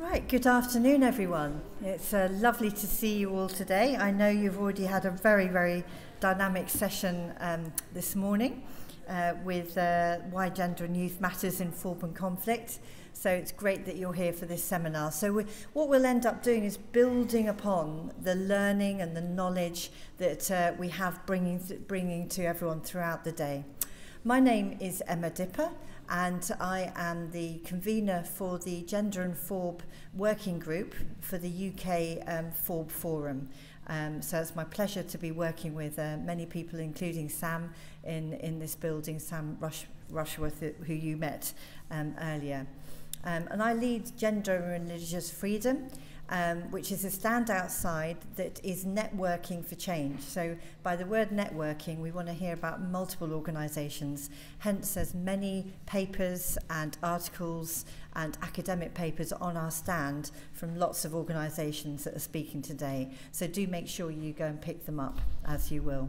Right, good afternoon everyone. It's lovely to see you all today. I know you've already had a very dynamic session this morning with Why Gender and Youth Matters in FoRB and Conflict. So it's great that you're here for this seminar. So what we'll end up doing is building upon the learning and the knowledge that we have bringing to everyone throughout the day. My name is Emma Dipper, and I am the convener for the Gender and FoRB Working Group for the UK FoRB Forum. So it's my pleasure to be working with many people, including Sam in this building, Sam Rushworth, who you met earlier. And I lead Gender and Religious Freedom, which is a stand outside that is networking for change. So by the word networking, we want to hear about multiple organisations. Hence, there's many papers and articles and academic papers on our stand from lots of organisations that are speaking today. So do make sure you go and pick them up as you will.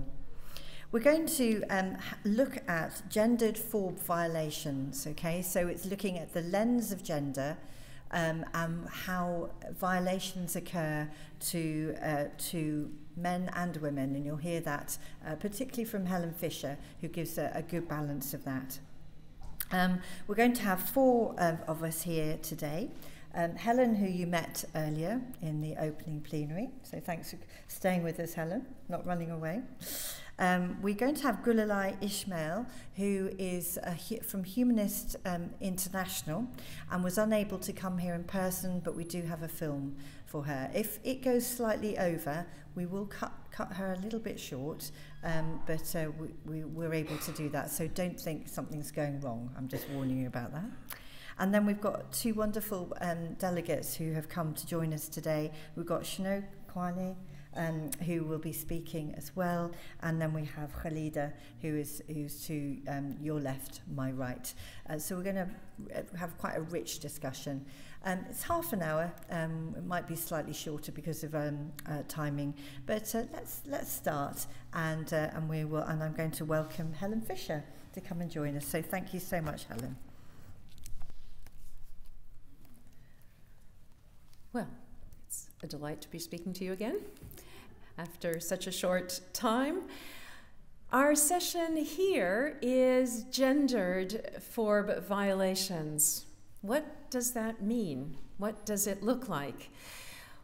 We're going to look at gendered FoRB violations, okay? So it's looking at the lens of gender and how violations occur to men and women, and you'll hear that particularly from Helen Fisher, who gives a good balance of that. We're going to have four of us here today. Helen, who you met earlier in the opening plenary, so thanks for staying with us, Helen, not running away. We're going to have Gulalai Ismail, who is from Humanist International and was unable to come here in person, but we do have a film for her. If it goes slightly over, we will cut her a little bit short, but we're able to do that, so don't think something's going wrong. I'm just warning you about that. And then we've got two wonderful delegates who have come to join us today. We've got Shano Kwani, who will be speaking as well, and then we have Khalida, who's to your left, my right. So we're going to have quite a rich discussion. It's half an hour. It might be slightly shorter because of timing, but let's start, and I'm going to welcome Helen Fisher to come and join us. So thank you so much, Helen. Well, it's a delight to be speaking to you again after such a short time. Our session here is gendered FoRB violations. What does that mean? What does it look like?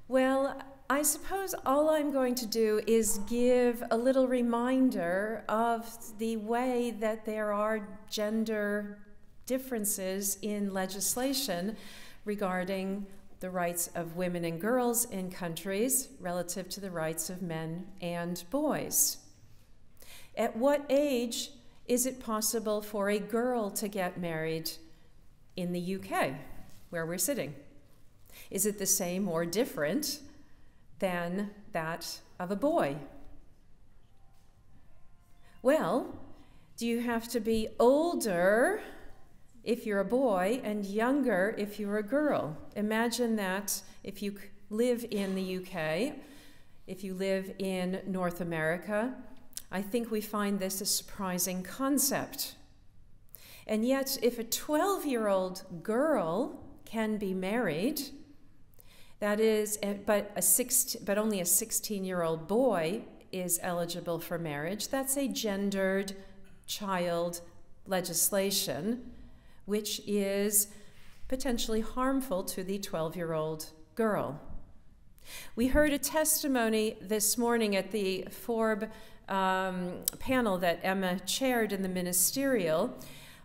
Well, I suppose all I'm going to do is give a little reminder of the way that there are gender differences in legislation regarding the rights of women and girls in countries relative to the rights of men and boys. At what age is it possible for a girl to get married in the UK, where we're sitting? Is it the same or different than that of a boy? Well, do you have to be older if you're a boy and younger if you're a girl? Imagine that if you live in the UK, if you live in North America, I think we find this a surprising concept. And yet, if a 12-year-old girl can be married, that is, but only a 16-year-old boy is eligible for marriage, that's a gendered child legislation, which is potentially harmful to the 12-year-old girl. We heard a testimony this morning at the FoRB panel that Emma chaired in the Ministerial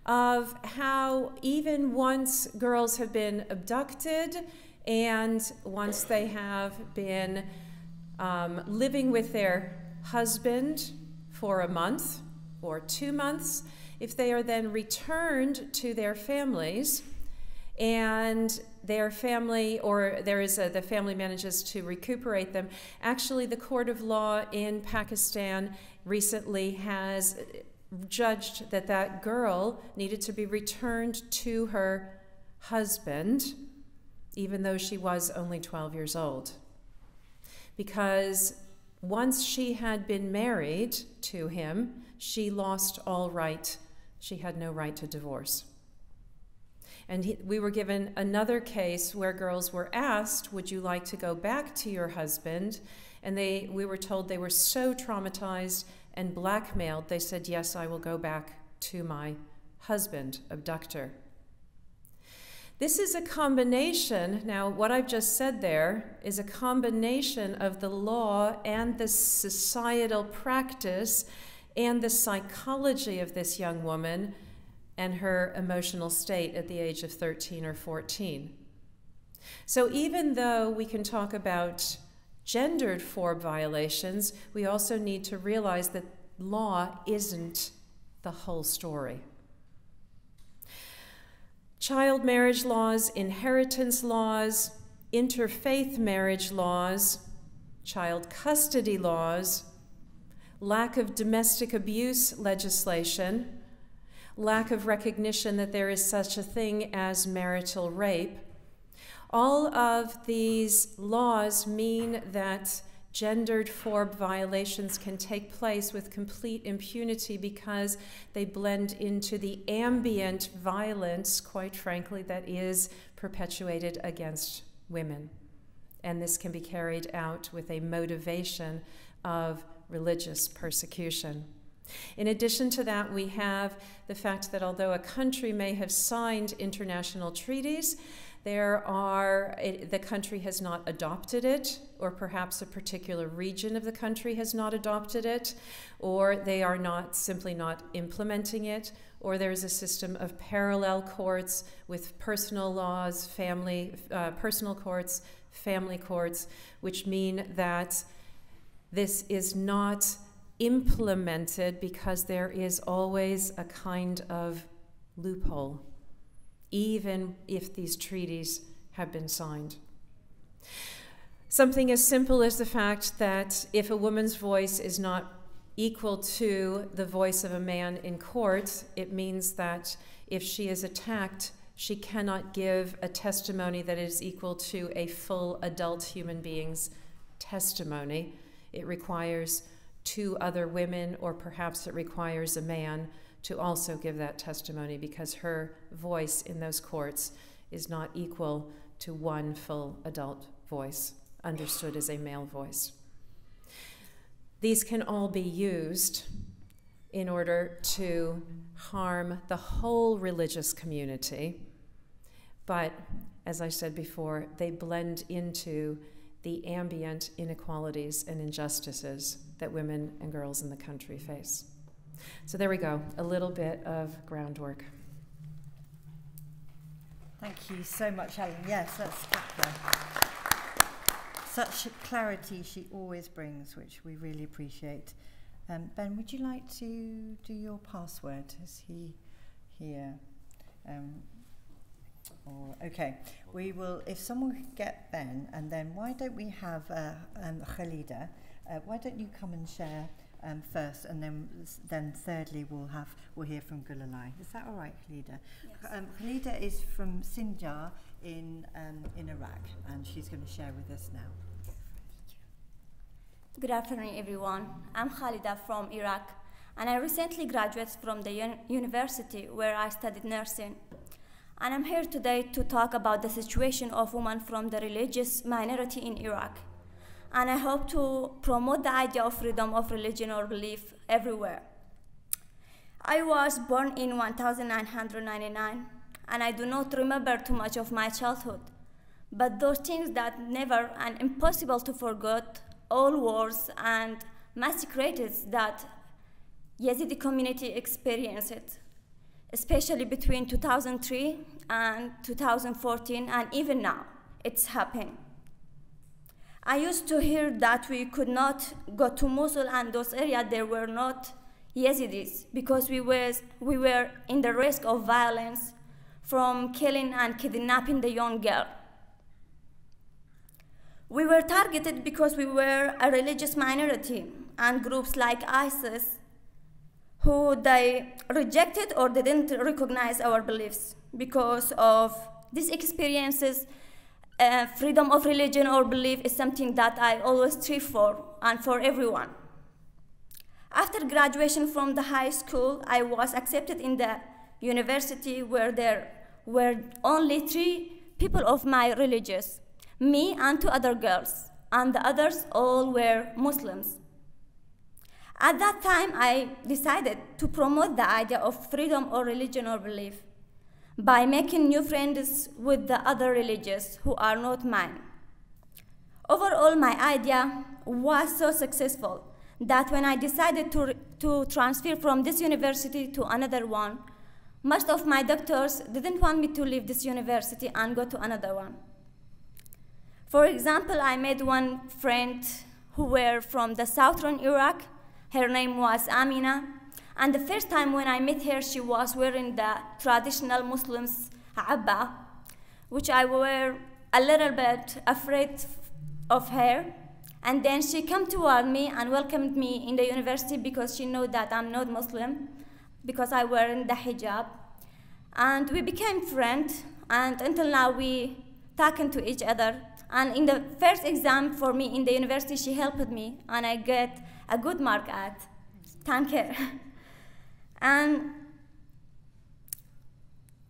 of how even once girls have been abducted and once they have been living with their husband for a month or 2 months, if they are then returned to their families and their family, or the family manages to recuperate them, actually the court of law in Pakistan recently has judged that that girl needed to be returned to her husband, even though she was only 12 years old. Because once she had been married to him, she lost all right. She had no right to divorce. And we were given another case where girls were asked, would you like to go back to your husband? And we were told they were so traumatized and blackmailed, they said, yes, I will go back to my husband, abductor. This is a combination, now what I've just said there is a combination of the law and the societal practice and the psychology of this young woman and her emotional state at the age of 13 or 14. So even though we can talk about gendered FoRB violations, we also need to realize that law isn't the whole story. Child marriage laws, inheritance laws, interfaith marriage laws, child custody laws, lack of domestic abuse legislation, lack of recognition that there is such a thing as marital rape. All of these laws mean that gendered FoRB violations can take place with complete impunity because they blend into the ambient violence, quite frankly, that is perpetuated against women. And this can be carried out with a motivation of religious persecution. In addition to that, we have the fact that although a country may have signed international treaties, the country has not adopted it, or perhaps a particular region of the country has not adopted it, or they are simply not implementing it, or there's a system of parallel courts with personal laws, personal courts, family courts, which mean that this is not implemented because there is always a kind of loophole, even if these treaties have been signed. Something as simple as the fact that if a woman's voice is not equal to the voice of a man in court, it means that if she is attacked, she cannot give a testimony that is equal to a full adult human being's testimony. It requires two other women, or perhaps it requires a man to also give that testimony because her voice in those courts is not equal to one full adult voice, understood as a male voice. These can all be used in order to harm the whole religious community, but as I said before, they blend into the ambient inequalities and injustices that women and girls in the country face. So there we go, a little bit of groundwork. Thank you so much, Helen. Yes, that's such clarity she always brings, which we really appreciate. Ben, would you like to do your password? Is he here? Okay, we will, if someone could get Ben, and then why don't we have Khalida? Why don't you come and share first, and then thirdly we'll hear from Gulalai. Is that all right, Khalida? Yes. Khalida is from Sinjar in Iraq, and she's going to share with us now. Good afternoon, everyone. I'm Khalida from Iraq, and I recently graduated from the university where I studied nursing. And I'm here today to talk about the situation of women from the religious minority in Iraq. And I hope to promote the idea of freedom of religion or belief everywhere. I was born in 1999, and I do not remember too much of my childhood. But those things that never and impossible to forget, all wars and massacres that Yazidi community experienced, especially between 2003 and 2014, and even now, it's happening. I used to hear that we could not go to Mosul and those areas there were not Yazidis because we were in the risk of violence from killing and kidnapping the young girl. We were targeted because we were a religious minority, and groups like ISIS who they rejected or they didn't recognize our beliefs. Because of these experiences, freedom of religion or belief is something that I always strive for, and for everyone. After graduation from the high school, I was accepted in the university where there were only 3 people of my religious, me and 2 other girls, and the others all were Muslims. At that time, I decided to promote the idea of freedom or religion or belief by making new friends with the other religious who are not mine. Overall, my idea was so successful that when I decided to transfer from this university to another one, most of my doctors didn't want me to leave this university and go to another one. For example, I made one friend who were from the southern Iraq. Her name was Amina. And the first time when I met her, she was wearing the traditional Muslims abba, which I were a little bit afraid of her. And then she came toward me and welcomed me in the university because she knew that I'm not Muslim, because I wear the hijab. And we became friends, and until now we talking to each other. And in the first exam for me in the university, she helped me, and I get a good mark at. Thank her. And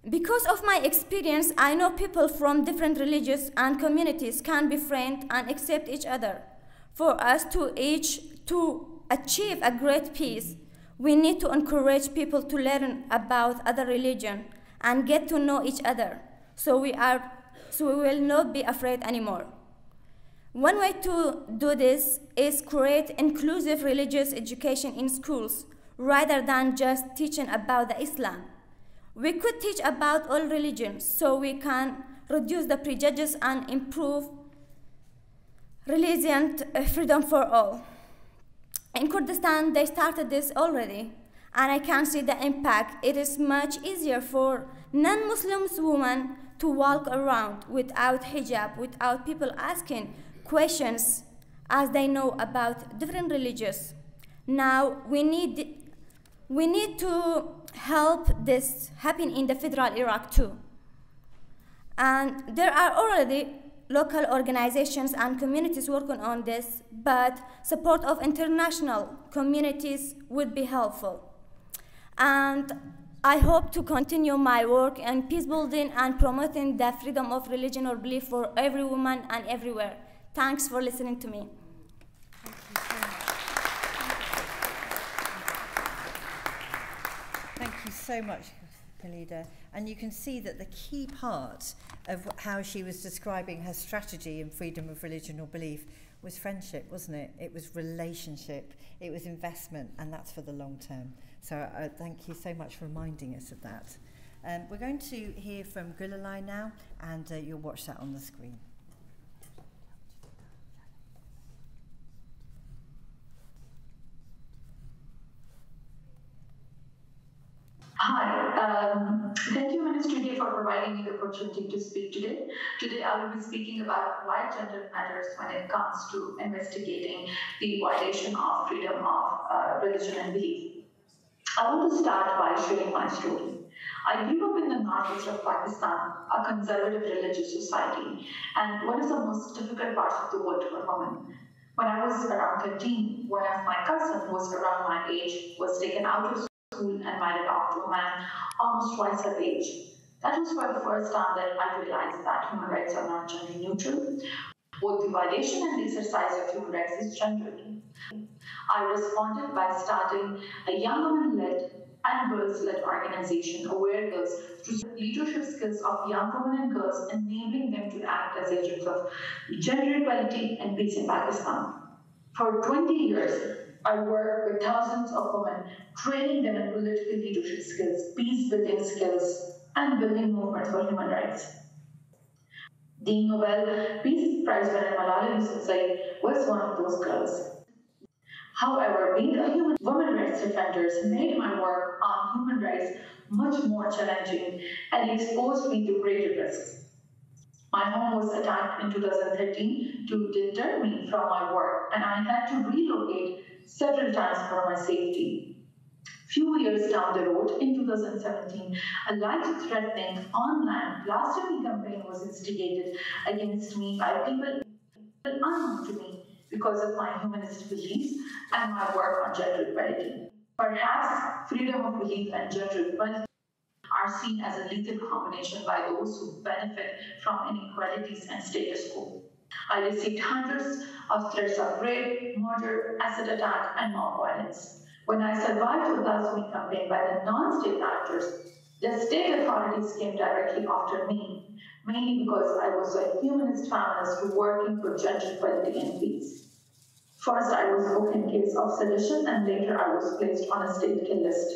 because of my experience, I know people from different religions and communities can befriend and accept each other. For us to achieve a great peace, we need to encourage people to learn about other religions and get to know each other, so we will not be afraid anymore. One way to do this is create inclusive religious education in schools, rather than just teaching about the Islam. We could teach about all religions, so we can reduce the prejudice and improve religion freedom for all. In Kurdistan, they started this already, and I can see the impact. It is much easier for non-Muslim women to walk around without hijab, without people asking questions, as they know about different religions. Now, we need to help this happen in the federal Iraq too. And there are already local organizations and communities working on this, but support of international communities would be helpful. And I hope to continue my work in peace building and promoting the freedom of religion or belief for every woman and everywhere. Thanks for listening to me. Thank you so much, Khalida. And you can see that the key part of how she was describing her strategy in freedom of religion or belief was friendship, wasn't it? It was relationship, it was investment, and that's for the long term. So thank you so much for reminding us of that. We're going to hear from Gulalai now, and you'll watch that on the screen. Hi, thank you Ministerial for providing me the opportunity to speak today. Today I will be speaking about why gender matters when it comes to investigating the violation of freedom of religion and belief. I want to start by sharing my story. I grew up in the northeast of Pakistan, a conservative religious society, and one of the most difficult parts of the world for women. When I was around 13, one of my cousins who was around my age was taken out of school and married off to a man almost twice her age. That was for the first time that I realized that human rights are not gender neutral. Both the violation and the exercise of human rights is gendered. I responded by starting a young women-led and girls-led organization, Aware Girls, to leadership skills of young women and girls, enabling them to act as agents of gender equality and peace in Pakistan. For 20 years, I worked with thousands of women, training them in political leadership skills, peace-building skills, and building movements for human rights. The Nobel Peace Prize winner Malala Yousafzai was one of those girls. However, being a women rights defender made my work on human rights much more challenging and exposed me to greater risks. My home was attacked in 2013 to deter me from my work, and I had to relocate several times for my safety. Few years down the road, in 2017, a life-threatening online blasphemy campaign was instigated against me by people unknown to me because of my humanist beliefs and my work on gender equality. Perhaps freedom of belief and gender equality are seen as a lethal combination by those who benefit from inequalities and status quo. I received hundreds of threats of rape, murder, acid attack, and mob violence. When I survived the blasphemy campaign by the non-state actors, the state authorities came directly after me, mainly because I was a humanist feminist working for gender equality and peace. First, I was booked in case of sedition, and later I was placed on a state kill list.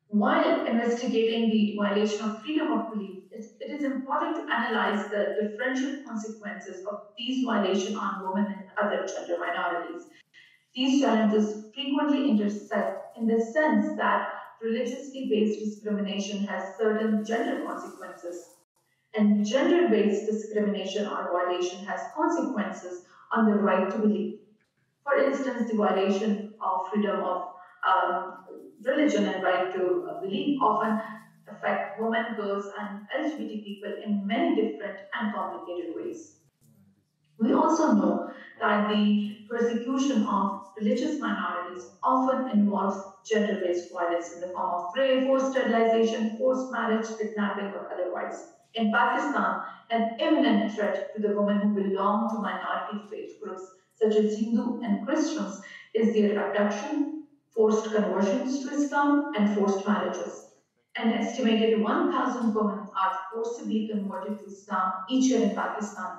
While investigating the violation of freedom of belief, it is important to analyze the differential consequences of these violations on women and other gender minorities. These challenges frequently intersect in the sense that religiously based discrimination has certain gender consequences, and gender-based discrimination or violation has consequences on the right to believe. For instance, the violation of freedom of religion and right to belief often affect women, girls, and LGBT people in many different and complicated ways. We also know that the persecution of religious minorities often involves gender-based violence in the form of rape, forced sterilization, forced marriage, kidnapping, or otherwise. In Pakistan, an imminent threat to the women who belong to minority faith groups such as Hindu and Christians is their abduction, forced conversions to Islam, and forced marriages. An estimated 1,000 women are forcibly converted to Islam each year in Pakistan.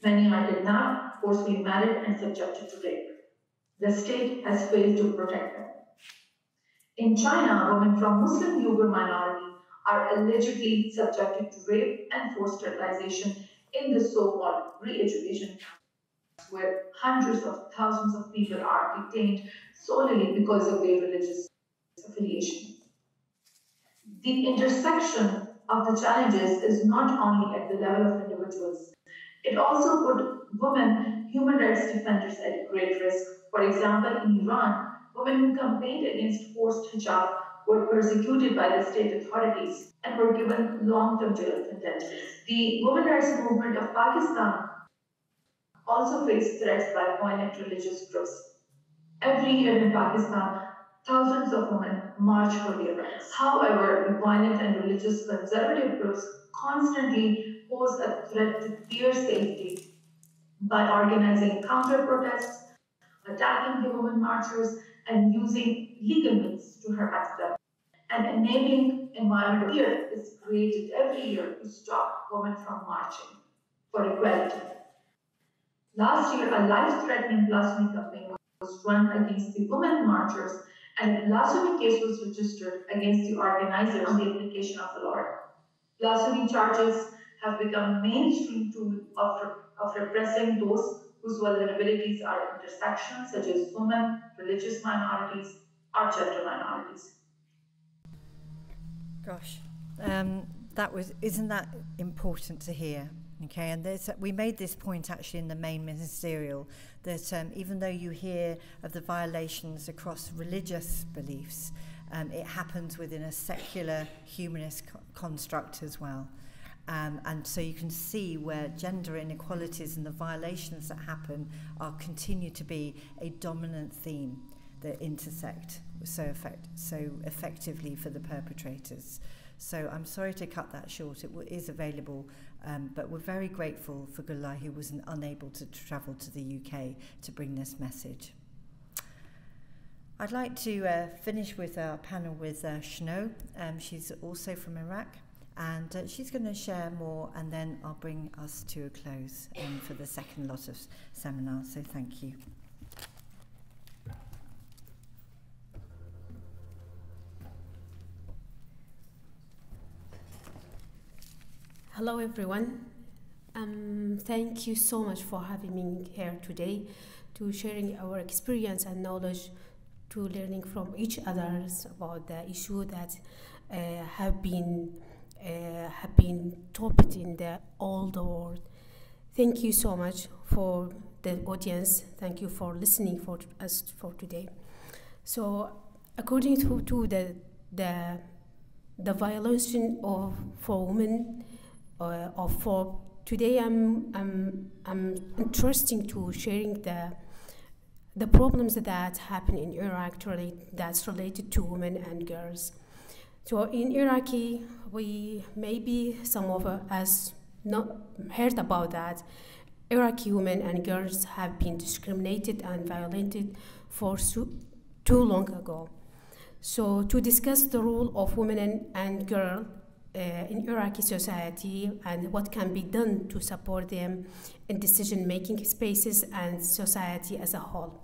Many are kidnapped, forcibly married, and subjected to rape. The state has failed to protect them. In China, women from Muslim Uyghur minority are allegedly subjected to rape and forced sterilization in the so-called re-education camps, where hundreds of thousands of people are detained solely because of their religious affiliation. The intersection of the challenges is not only at the level of individuals. It also put women human rights defenders at great risk. For example, in Iran, women who campaigned against forced hijab were persecuted by the state authorities and were given long-term jail sentences. The women's rights movement of Pakistan also faced threats by violent religious groups. Every year in Pakistan, thousands of women march for their rights. However, the violent and religious conservative groups constantly pose a threat to their safety by organizing counter-protests, attacking the women marchers, and using legal means to harass them. An enabling environment of fear is created every year to stop women from marching for equality. Last year, a life-threatening blasphemy campaign was run against the women marchers, and a blasphemy case was registered against the organizers on the application of the law. Blasphemy charges have become a mainstream tool of repressing those whose vulnerabilities are intersections, such as women, religious minorities, or gender minorities. Gosh, isn't that important to hear? Okay, and we made this point actually in the main ministerial, that even though you hear of the violations across religious beliefs, it happens within a secular humanist construct as well. And so you can see where gender inequalities and the violations that happen continue to be a dominant theme that intersect so effectively for the perpetrators. So I'm sorry to cut that short. It is available, but we're very grateful for Gulai, who was unable to travel to the UK to bring this message. I'd like to finish with our panel with Shno. She's also from Iraq, and she's going to share more, and then I'll bring us to a close for the second lot of seminars. So thank you. Hello everyone. Thank you so much for having me here today, to sharing our experience and knowledge, to learning from each other about the issue that have been topic in all the world. Thank you so much for the audience. Thank you for listening for us for today. So, according to the violation for women. For today, I'm interested to sharing the problems that happen in Iraq that's related to women and girls. So in Iraqi, maybe some of us not heard about that. Iraqi women and girls have been discriminated and violated for too long ago. So to discuss the role of women and girls in Iraqi society and what can be done to support them in decision-making spaces and society as a whole.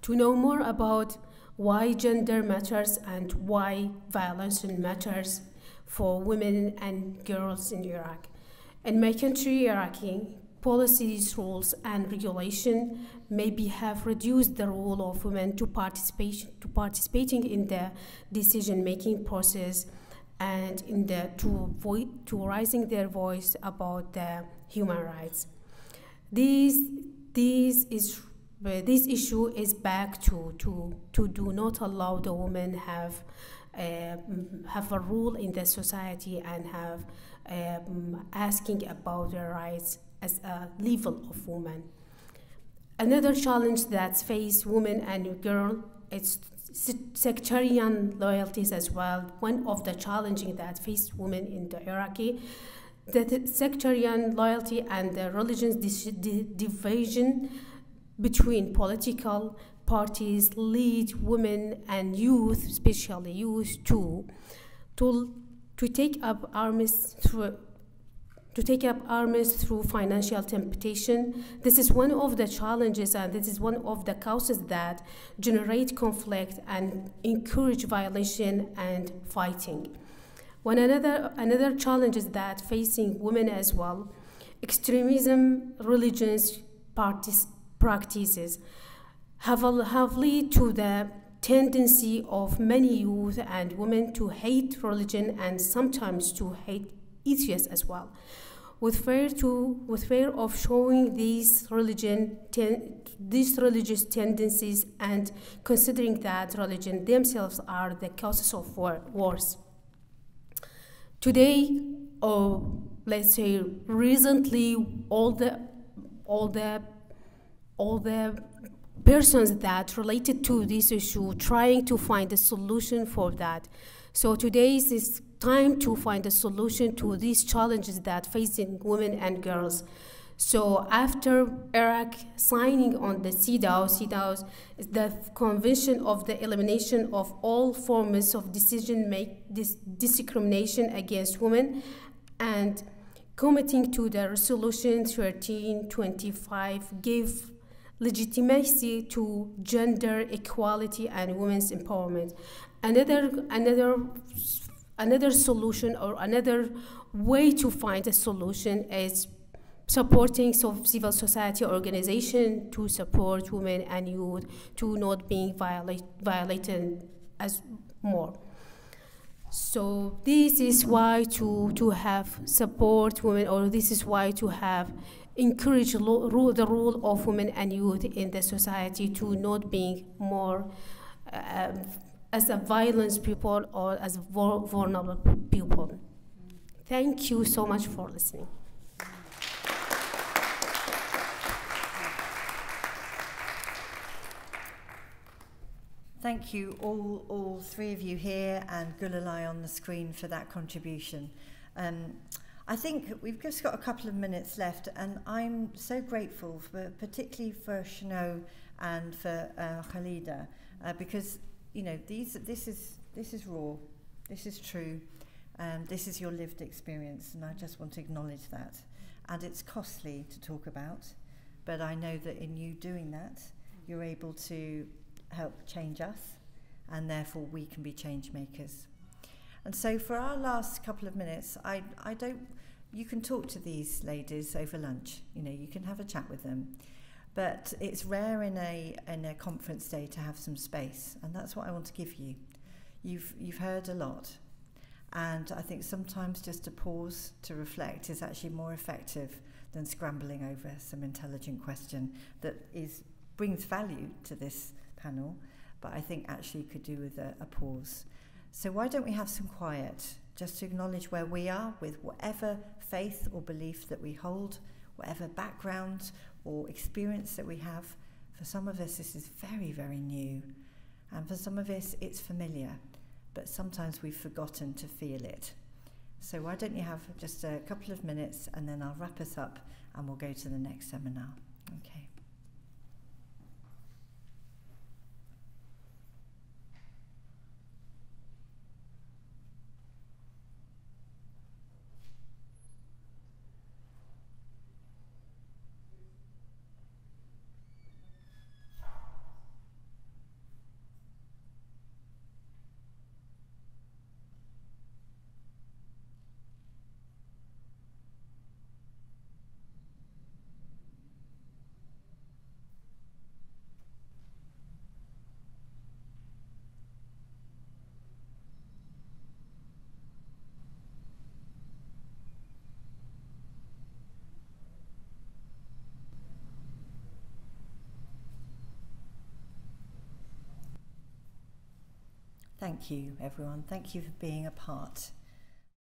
To know more about why gender matters and why violence matters for women and girls in Iraq. In my country, Iraqi, policies, rules, and regulation maybe have reduced the role of women to participating in the decision-making process and in to raising their voice about the human rights. This issue is back to do not allow the women have a role in the society and have asking about their rights as a level of woman. Another challenge that faces women and girls is sectarian loyalties as well. One of the challenges that face women in the Iraqi, the sectarian loyalty and the religious division between political parties lead women and youth, especially youth, to take up arms through financial temptation. This is one of the challenges, and this is one of the causes that generate conflict and encourage violation and fighting. Another challenge is that facing women as well, extremism, religious practices have led to the tendency of many youth and women to hate religion and sometimes to hate atheists as well, with fear of showing these religious tendencies and considering that religion themselves are the causes of wars. Today, or let's say recently, all the persons that related to this issue trying to find a solution for that. So today is time to find a solution to these challenges that facing women and girls. So after Iraq signing on the CEDAW is the Convention of the Elimination of All Forms of Discrimination Against Women, and committing to the Resolution 1325 gave legitimacy to gender equality and women's empowerment. Another solution or another way to find a solution is supporting civil society organization to support women and youth to not being violated as more. So this is why to have support women, or this is why to have encourage the role of women and youth in the society to not being more as a violence people or as vulnerable people. Thank you so much for listening. Thank you, all three of you here and Gulalai on the screen for that contribution. I think we've just got a couple of minutes left, and I'm so grateful, particularly for Shano and for Khalida, because you know this is raw, this is true, this is your lived experience, and I just want to acknowledge that. And it's costly to talk about, but I know that in you doing that, you're able to help change us, and therefore we can be change makers. And so for our last couple of minutes, you can talk to these ladies over lunch, you know, you can have a chat with them, but it's rare in a conference day to have some space, and that's what I want to give you. You've heard a lot, and I think sometimes just to pause to reflect is actually more effective than scrambling over some intelligent question that brings value to this panel, but I think actually could do with a pause. So why don't we have some quiet, just to acknowledge where we are with whatever faith or belief that we hold, whatever background or experience that we have. For some of us, this is very, very new, and for some of us, it's familiar. but sometimes we've forgotten to feel it. So why don't you have just a couple of minutes, and then I'll wrap us up and we'll go to the next seminar. Okay. Thank you, everyone. Thank you for being a part.